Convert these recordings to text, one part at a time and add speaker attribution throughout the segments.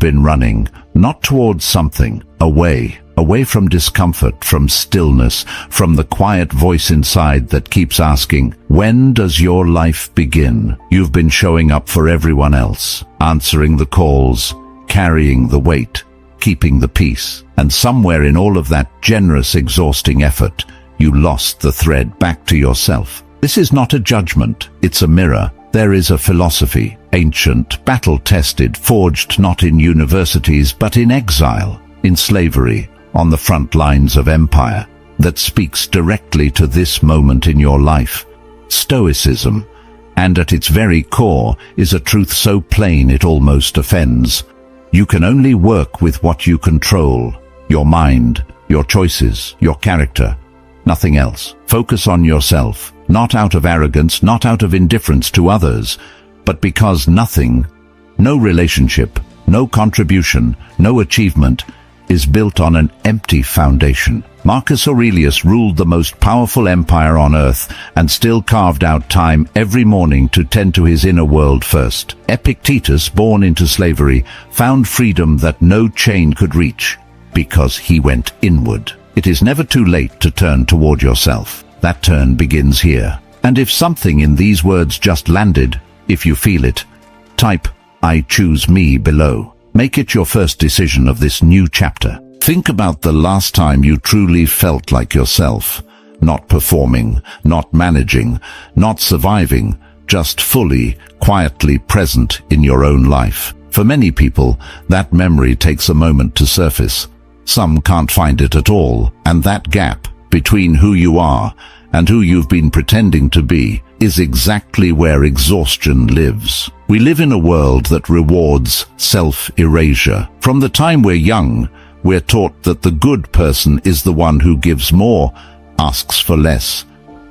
Speaker 1: been running, not towards something, away from discomfort, from stillness, from the quiet voice inside that keeps asking, when does your life begin? You've been showing up for everyone else, answering the calls, carrying the weight, keeping the peace. And somewhere in all of that generous, exhausting effort, you lost the thread back to yourself. This is not a judgment, it's a mirror. There is a philosophy, ancient, battle-tested, forged not in universities but in exile, in slavery, on the front lines of empire, that speaks directly to this moment in your life. Stoicism, and at its very core, is a truth so plain it almost offends. You can only work with what you control, your mind, your choices, your character, nothing else. Focus on yourself, not out of arrogance, not out of indifference to others, but because nothing, no relationship, no contribution, no achievement, is built on an empty foundation. Marcus Aurelius ruled the most powerful empire on earth and still carved out time every morning to tend to his inner world first. Epictetus, born into slavery, found freedom that no chain could reach because he went inward. It is never too late to turn toward yourself. That turn begins here. And if something in these words just landed, if you feel it, type "I choose me" below. Make it your first decision of this new chapter. Think about the last time you truly felt like yourself, not performing, not managing, not surviving, just fully, quietly present in your own life. For many people, that memory takes a moment to surface. Some can't find it at all, and that gap between who you are and who you've been pretending to be is exactly where exhaustion lives. We live in a world that rewards self-erasure. From the time we're young, we're taught that the good person is the one who gives more, asks for less,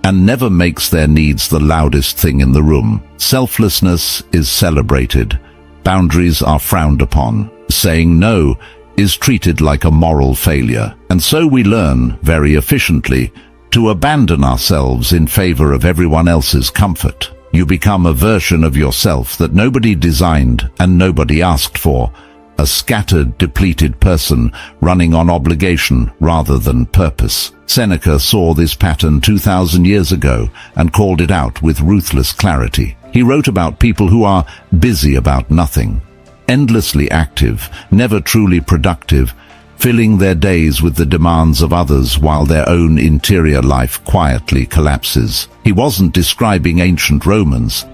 Speaker 1: and never makes their needs the loudest thing in the room. Selflessness is celebrated. Boundaries are frowned upon. Saying no is treated like a moral failure. And so we learn, very efficiently, to abandon ourselves in favor of everyone else's comfort. You become a version of yourself that nobody designed and nobody asked for, a scattered, depleted person running on obligation rather than purpose. Seneca saw this pattern 2,000 years ago and called it out with ruthless clarity. He wrote about people who are busy about nothing, endlessly active, never truly productive, filling their days with the demands of others while their own interior life quietly collapses. He wasn't describing ancient Romans.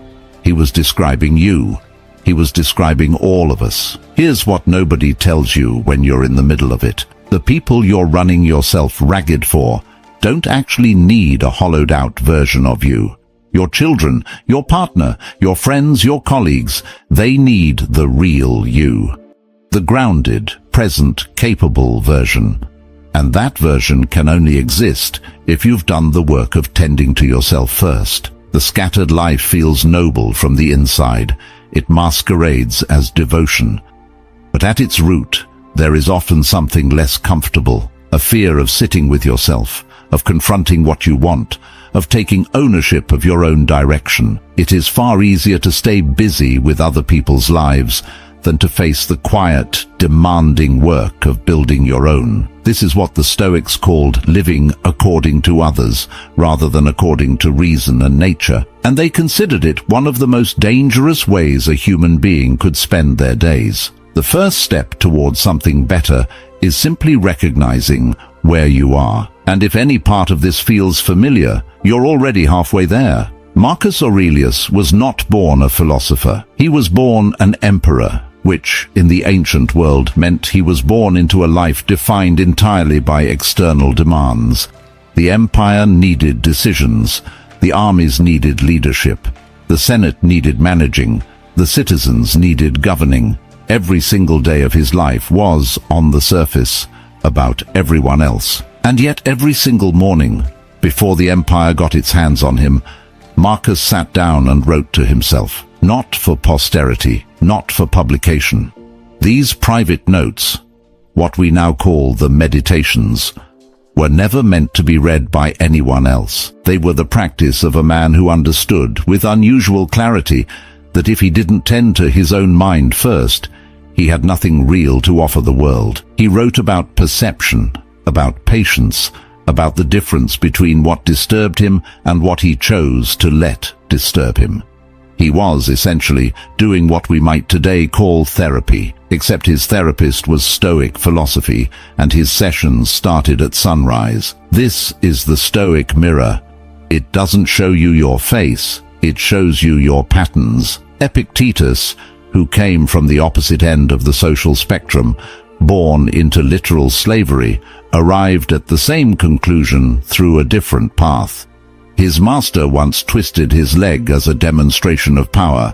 Speaker 1: He was describing you. He was describing all of us. Here's what nobody tells you when you're in the middle of it. The people you're running yourself ragged for don't actually need a hollowed-out version of you. Your children, your partner, your friends, your colleagues, they need the real you. The grounded, present, capable version. And that version can only exist if you've done the work of tending to yourself first. The scattered life feels noble from the inside. It masquerades as devotion. But at its root, there is often something less comfortable, a fear of sitting with yourself, of confronting what you want, of taking ownership of your own direction. It is far easier to stay busy with other people's lives than to face the quiet, demanding work of building your own. This is what the Stoics called living according to others, rather than according to reason and nature, and they considered it one of the most dangerous ways a human being could spend their days. The first step towards something better is simply recognizing where you are, and if any part of this feels familiar, you're already halfway there. Marcus Aurelius was not born a philosopher. He was born an emperor, which, in the ancient world, meant he was born into a life defined entirely by external demands. The empire needed decisions, the armies needed leadership, the Senate needed managing, the citizens needed governing. Every single day of his life was, on the surface, about everyone else. And yet every single morning, before the empire got its hands on him, Marcus sat down and wrote to himself, not for posterity, not for publication. These private notes, what we now call the meditations, were never meant to be read by anyone else. They were the practice of a man who understood, with unusual clarity, that if he didn't tend to his own mind first, He had nothing real to offer the world. He wrote about perception, about patience, about the difference between what disturbed him and what he chose to let disturb him. He was essentially doing what we might today call therapy, except his therapist was Stoic philosophy, and his sessions started at sunrise. This is the Stoic mirror. It doesn't show you your face, it shows you your patterns. Epictetus, who came from the opposite end of the social spectrum, born into literal slavery, arrived at the same conclusion through a different path. His master once twisted his leg as a demonstration of power.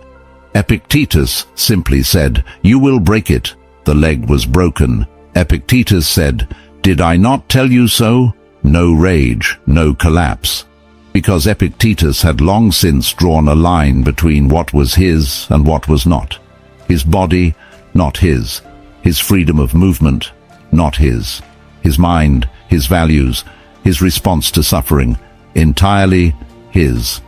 Speaker 1: Epictetus simply said, "You will break it." The leg was broken. Epictetus said, "Did I not tell you so?" No rage, no collapse. Because Epictetus had long since drawn a line between what was his and what was not. His body, not his. His freedom of movement, not his. His mind, his values, his response to suffering, entirely his.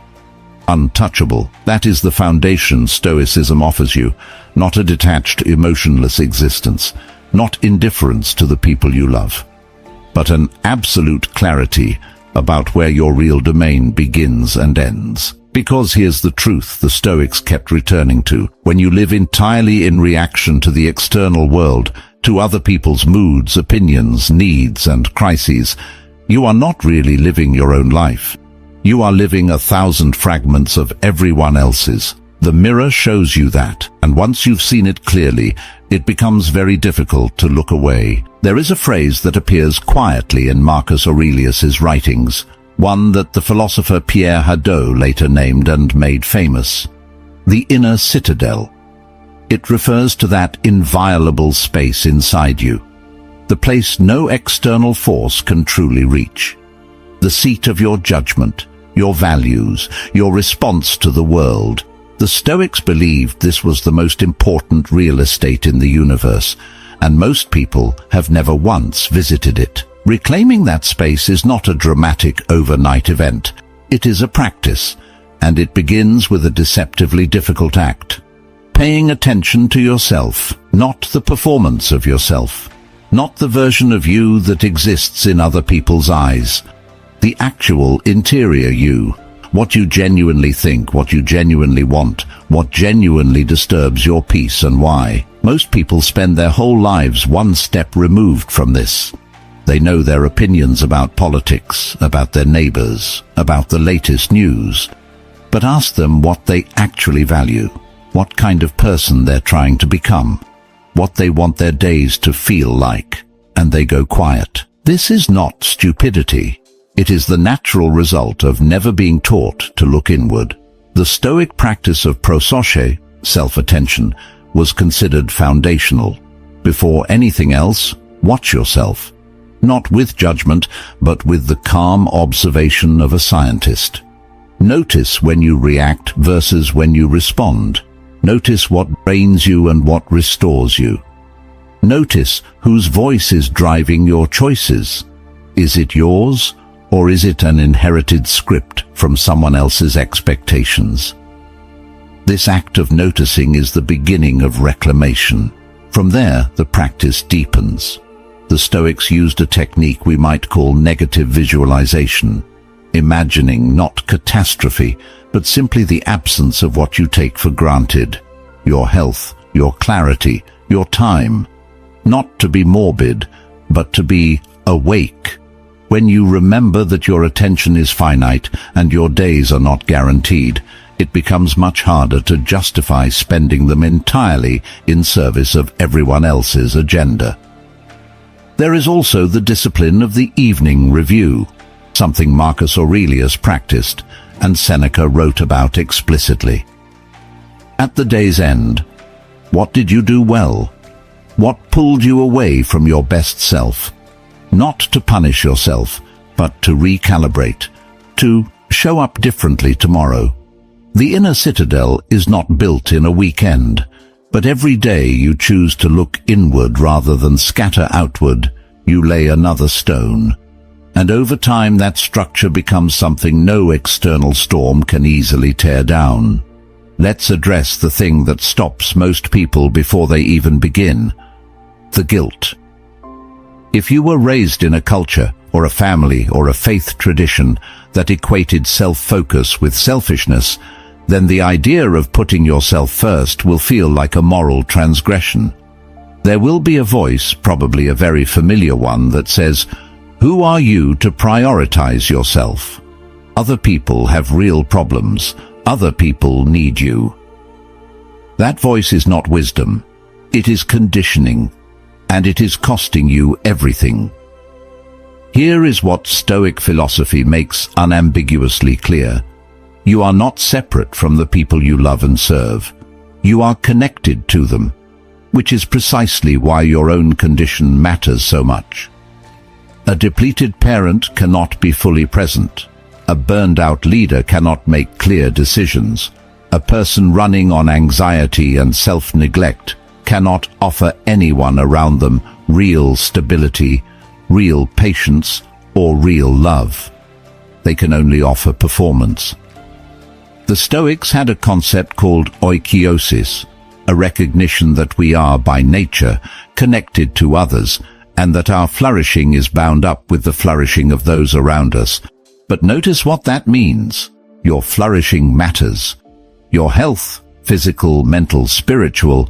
Speaker 1: Untouchable. That is the foundation Stoicism offers you, not a detached, emotionless existence, not indifference to the people you love, but an absolute clarity about where your real domain begins and ends. Because here's the truth the Stoics kept returning to: when you live entirely in reaction to the external world, to other people's moods, opinions, needs, and crises, you are not really living your own life. You are living 1,000 fragments of everyone else's. The mirror shows you that, and once you've seen it clearly, it becomes very difficult to look away. There is a phrase that appears quietly in Marcus Aurelius's writings, one that the philosopher Pierre Hadot later named and made famous: the inner citadel. It refers to that inviolable space inside you, the place no external force can truly reach, the seat of your judgment, your values, your response to the world. The Stoics believed this was the most important real estate in the universe, and most people have never once visited it. Reclaiming that space is not a dramatic overnight event. It is a practice, and it begins with a deceptively difficult act: paying attention to yourself, not the performance of yourself, not the version of you that exists in other people's eyes, the actual interior you, what you genuinely think, what you genuinely want, what genuinely disturbs your peace, and why. Most people spend their whole lives one step removed from this. They know their opinions about politics, about their neighbors, about the latest news, but ask them what they actually value, what kind of person they're trying to become, what they want their days to feel like, and they go quiet. This is not stupidity. It is the natural result of never being taught to look inward. The Stoic practice of prosoche, self-attention, was considered foundational. Before anything else, watch yourself, not with judgment, but with the calm observation of a scientist. Notice when you react versus when you respond. Notice what drains you and what restores you. Notice whose voice is driving your choices. Is it yours, or is it an inherited script from someone else's expectations? This act of noticing is the beginning of reclamation. From there, the practice deepens. The Stoics used a technique we might call negative visualization, imagining not catastrophe, but simply the absence of what you take for granted: your health, your clarity, your time. Not to be morbid, but to be awake. When you remember that your attention is finite and your days are not guaranteed, it becomes much harder to justify spending them entirely in service of everyone else's agenda. There is also the discipline of the evening review, something Marcus Aurelius practiced and Seneca wrote about explicitly. At the day's end, what did you do well? What pulled you away from your best self? Not to punish yourself, but to recalibrate, to show up differently tomorrow. The inner citadel is not built in a weekend, but every day you choose to look inward rather than scatter outward, you lay another stone. And over time that structure becomes something no external storm can easily tear down. Let's address the thing that stops most people before they even begin: the guilt. If you were raised in a culture, or a family, or a faith tradition that equated self-focus with selfishness, then the idea of putting yourself first will feel like a moral transgression. There will be a voice, probably a very familiar one, that says, "Who are you to prioritize yourself? Other people have real problems. Other people need you." That voice is not wisdom. It is conditioning, and it is costing you everything. Here is what Stoic philosophy makes unambiguously clear. You are not separate from the people you love and serve. You are connected to them, which is precisely why your own condition matters so much. A depleted parent cannot be fully present. A burned-out leader cannot make clear decisions. A person running on anxiety and self-neglect cannot offer anyone around them real stability, real patience, or real love. They can only offer performance. The Stoics had a concept called oikiosis, a recognition that we are by nature connected to others, and that our flourishing is bound up with the flourishing of those around us. But notice what that means. Your flourishing matters. Your health, physical, mental, spiritual,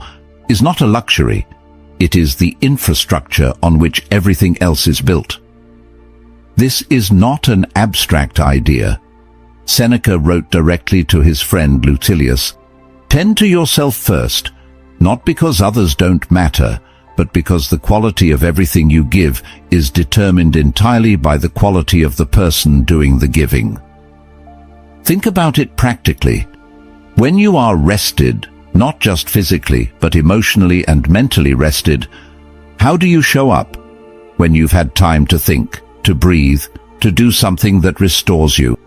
Speaker 1: is not a luxury. It is the infrastructure on which everything else is built. This is not an abstract idea. Seneca wrote directly to his friend Lucilius, "Tend to yourself first, not because others don't matter, but because the quality of everything you give is determined entirely by the quality of the person doing the giving." Think about it practically. When you are rested, not just physically, but emotionally and mentally rested, how do you show up? When you've had time to think, to breathe, to do something that restores you.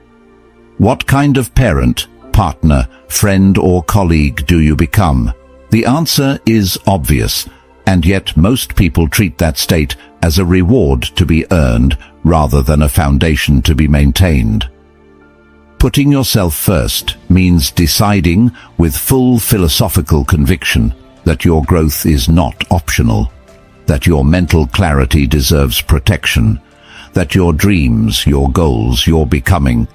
Speaker 1: What kind of parent, partner, friend, or colleague do you become? The answer is obvious, and yet most people treat that state as a reward to be earned rather than a foundation to be maintained. Putting yourself first means deciding with full philosophical conviction that your growth is not optional, that your mental clarity deserves protection, that your dreams, your goals, your becoming,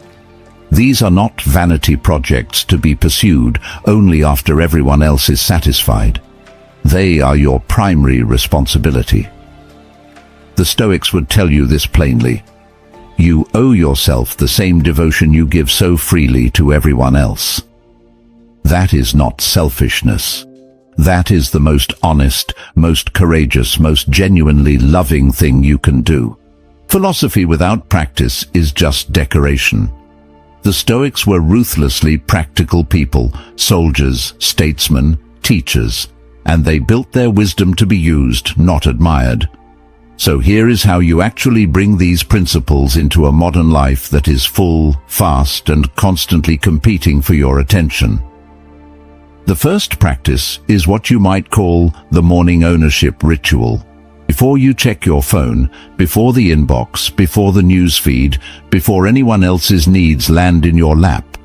Speaker 1: these are not vanity projects to be pursued only after everyone else is satisfied. They are your primary responsibility. The Stoics would tell you this plainly. You owe yourself the same devotion you give so freely to everyone else. That is not selfishness. That is the most honest, most courageous, most genuinely loving thing you can do. Philosophy without practice is just decoration. The Stoics were ruthlessly practical people, soldiers, statesmen, teachers, and they built their wisdom to be used, not admired. So here is how you actually bring these principles into a modern life that is full, fast, and constantly competing for your attention. The first practice is what you might call the morning ownership ritual. Before you check your phone, before the inbox, before the news feed, before anyone else's needs land in your lap,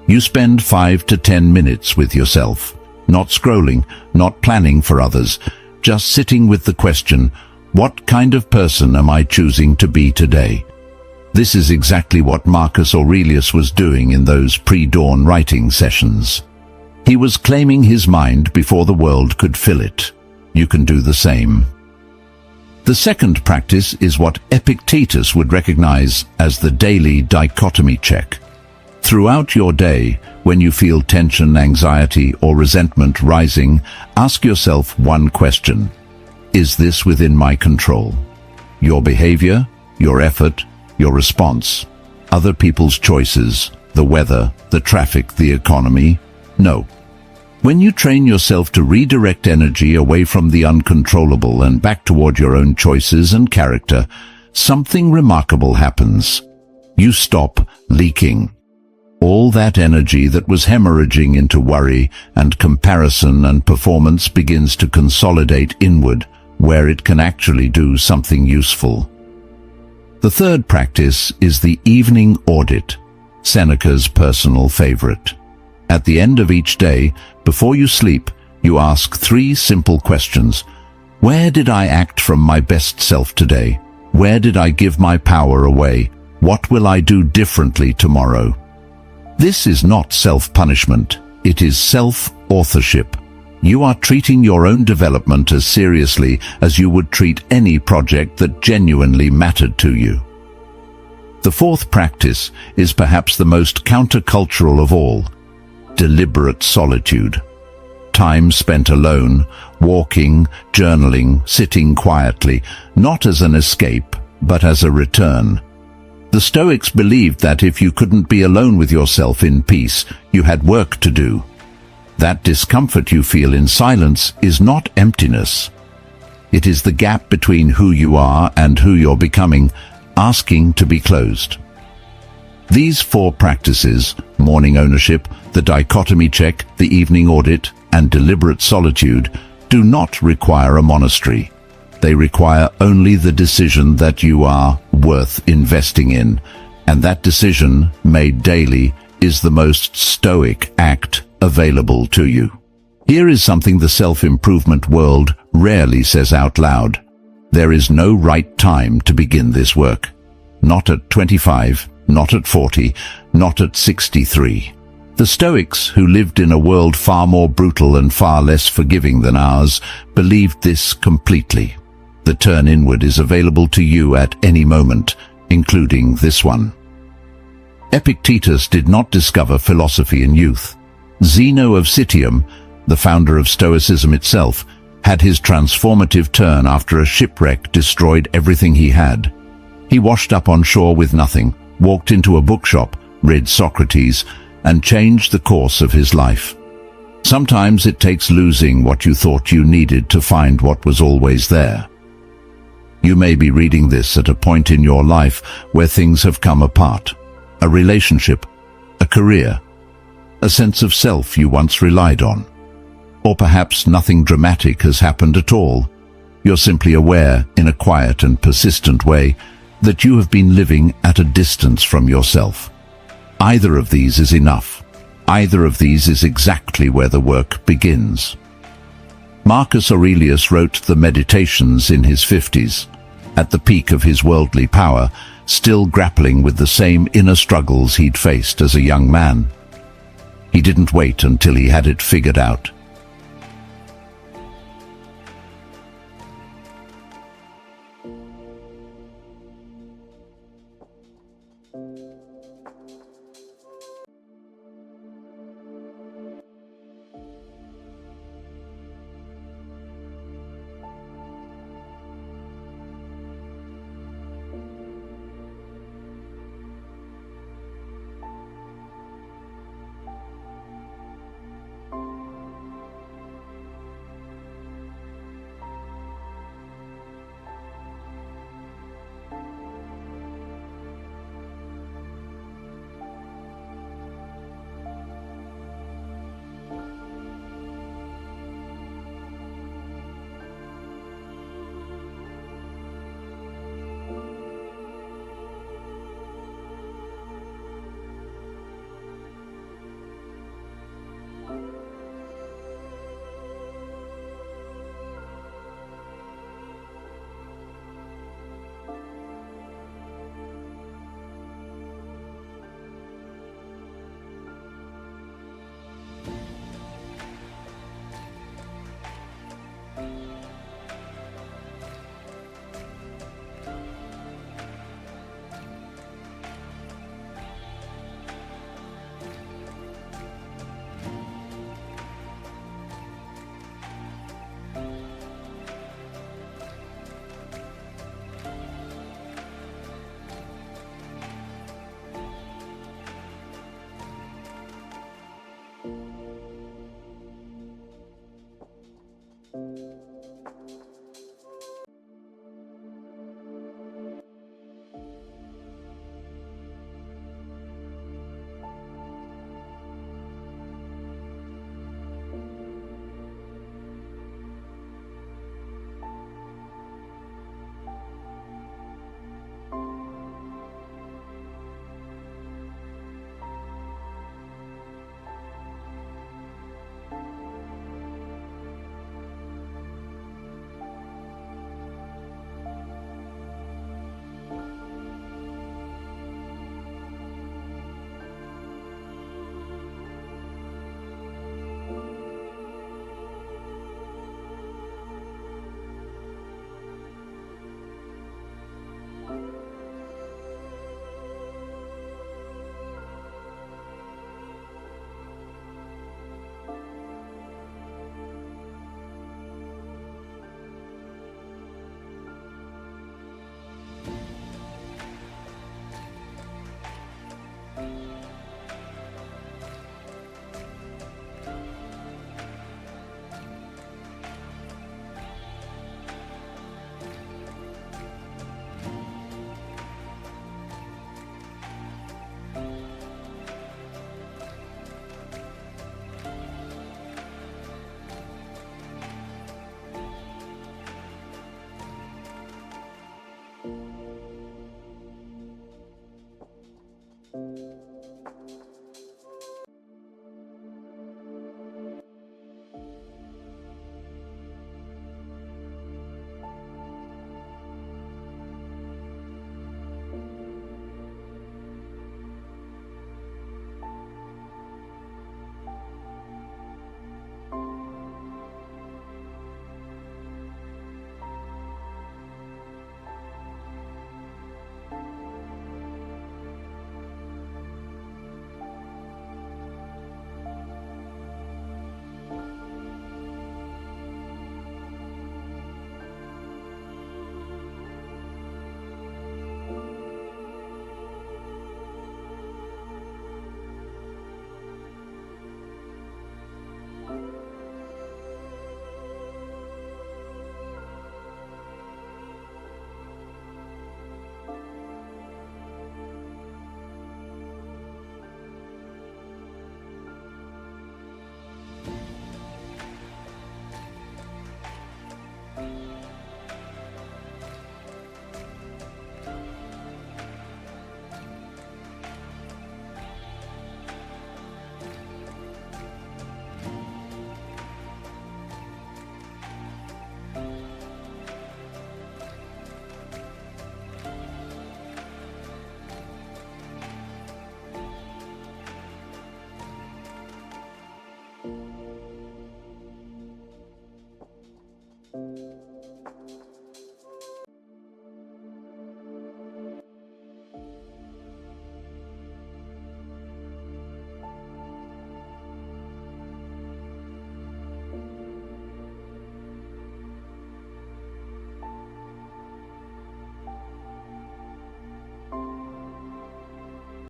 Speaker 1: you spend 5 to 10 minutes with yourself, not scrolling, not planning for others, just sitting with the question, what kind of person am I choosing to be today? This is exactly what Marcus Aurelius was doing in those pre-dawn writing sessions. He was claiming his mind before the world could fill it. You can do the same. The second practice is what Epictetus would recognize as the daily dichotomy check. Throughout your day, when you feel tension, anxiety, or resentment rising, ask yourself one question. Is this within my control? Your behavior, your effort, your response, other people's choices, the weather, the traffic, the economy? No. When you train yourself to redirect energy away from the uncontrollable and back toward your own choices and character, something remarkable happens. You stop leaking. All that energy that was hemorrhaging into worry and comparison and performance begins to consolidate inward, where it can actually do something useful. The third practice is the evening audit, Seneca's personal favorite. At the end of each day, before you sleep, you ask 3 simple questions. Where did I act from my best self today? Where did I give my power away? What will I do differently tomorrow? This is not self-punishment. It is self-authorship. You are treating your own development as seriously as you would treat any project that genuinely mattered to you. The 4th practice is perhaps the most countercultural of all: deliberate solitude. Time spent alone, walking, journaling, sitting quietly, not as an escape, but as a return. The Stoics believed that if you couldn't be alone with yourself in peace, you had work to do. That discomfort you feel in silence is not emptiness. It is the gap between who you are and who you're becoming, asking to be closed. These 4 practices, morning ownership, the dichotomy check, the evening audit, and deliberate solitude, do not require a monastery. They require only the decision that you are worth investing in, and that decision, made daily, is the most stoic act available to you. Here is something the self-improvement world rarely says out loud. There is no right time to begin this work. Not at 25, not at 40, not at 63. The Stoics, who lived in a world far more brutal and far less forgiving than ours, believed this completely. The turn inward is available to you at any moment, including this one. Epictetus did not discover philosophy in youth. Zeno of Citium, the founder of Stoicism itself, had his transformative turn after a shipwreck destroyed everything he had. He washed up on shore with nothing, walked into a bookshop, read Socrates, and changed the course of his life. Sometimes it takes losing what you thought you needed to find what was always there. You may be reading this at a point in your life where things have come apart. A relationship, a career, a sense of self you once relied on. Or perhaps nothing dramatic has happened at all. You're simply aware, in a quiet and persistent way, that you have been living at a distance from yourself. Either of these is enough. Either of these is exactly where the work begins. Marcus Aurelius wrote the Meditations in his 50s, at the peak of his worldly power, still grappling with the same inner struggles he'd faced as a young man. He didn't wait until he had it figured out.